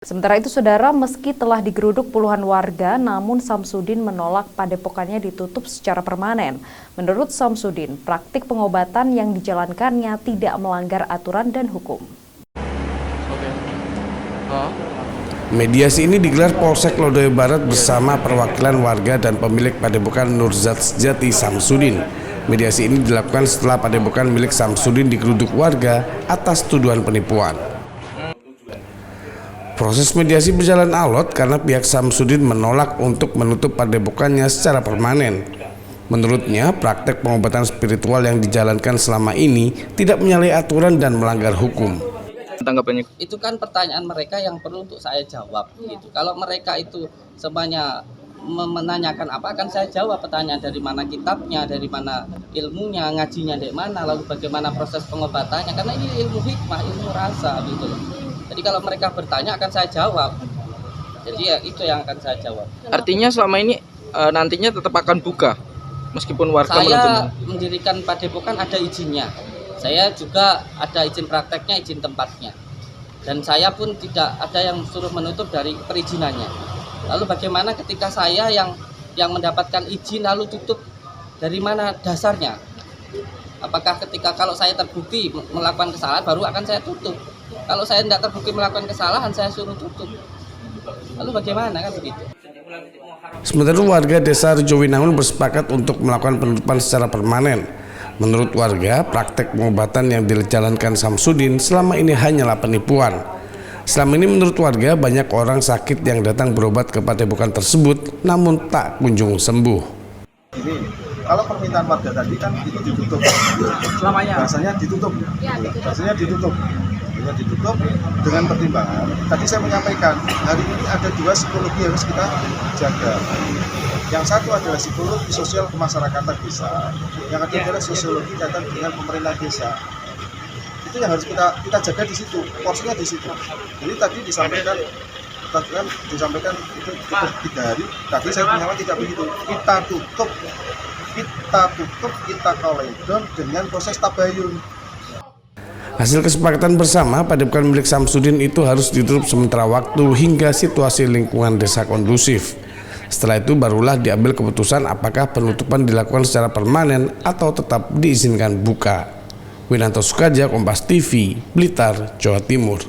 Sementara itu, saudara, meski telah digeruduk puluhan warga, namun Samsudin menolak padepokannya ditutup secara permanen. Menurut Samsudin, praktik pengobatan yang dijalankannya tidak melanggar aturan dan hukum. Mediasi ini digelar Polsek Lodaya Barat bersama perwakilan warga dan pemilik padepokan Nurzat Sejati Samsudin. Mediasi ini dilakukan setelah padepokan milik Samsudin digeruduk warga atas tuduhan penipuan. Proses mediasi berjalan alot karena pihak Samsudin menolak untuk menutup padepokannya secara permanen. Menurutnya, praktek pengobatan spiritual yang dijalankan selama ini tidak menyalahi aturan dan melanggar hukum. Tanggapannya itu kan pertanyaan mereka yang perlu untuk saya jawab gitu. Kalau mereka itu semuanya menanyakan apa, akan saya jawab pertanyaan dari mana kitabnya, dari mana ilmunya, ngajinya dari mana, lalu bagaimana proses pengobatannya, karena ini ilmu hikmah, ilmu rasa gitu. Jadi kalau mereka bertanya akan saya jawab. Jadi ya itu yang akan saya jawab. artinya selama ini nantinya tetap akan buka meskipun warga Saya mendirikan padepokan ada izinnya. Saya juga ada izin prakteknya, izin tempatnya. Dan saya pun tidak ada yang suruh menutup dari perizinannya. Lalu bagaimana ketika saya yang mendapatkan izin lalu tutup, dari mana dasarnya? Apakah ketika kalau saya terbukti melakukan kesalahan baru akan saya tutup? Kalau saya tidak terbukti melakukan kesalahan, saya suruh tutup. Lalu bagaimana kan begitu? Sementara warga desa Rejowinangun bersepakat untuk melakukan penutupan secara permanen. Menurut warga, praktek pengobatan yang dijalankan Samsudin selama ini hanyalah penipuan. Selama ini menurut warga banyak orang sakit yang datang berobat ke padepokan tersebut namun tak kunjung sembuh. Ini kalau permintaan warga tadi kan itu ditutup selamanya. Rasanya ditutup. Rasanya ditutup. Rasanya ditutup dengan pertimbangan. Tadi saya menyampaikan hari ini ada dua psikologi yang harus kita jaga. Yang satu adalah psikologi sosial kemasyarakatan desa. Yang kedua adalah sosiologi kaitan dengan pemerintah desa. Itu yang harus kita jaga di situ. Porsinya di situ. Jadi tadi disampaikan itu 3 hari. Tadi saya menyampaikan tidak begitu. Kita tutup, kita koledon dengan proses tabayun. Hasil kesepakatan bersama, padepokan milik Samsudin itu harus ditutup sementara waktu hingga situasi lingkungan desa kondusif. Setelah itu barulah diambil keputusan apakah penutupan dilakukan secara permanen atau tetap diizinkan buka. Winanto Sukaja, Kompas TV, Blitar, Jawa Timur.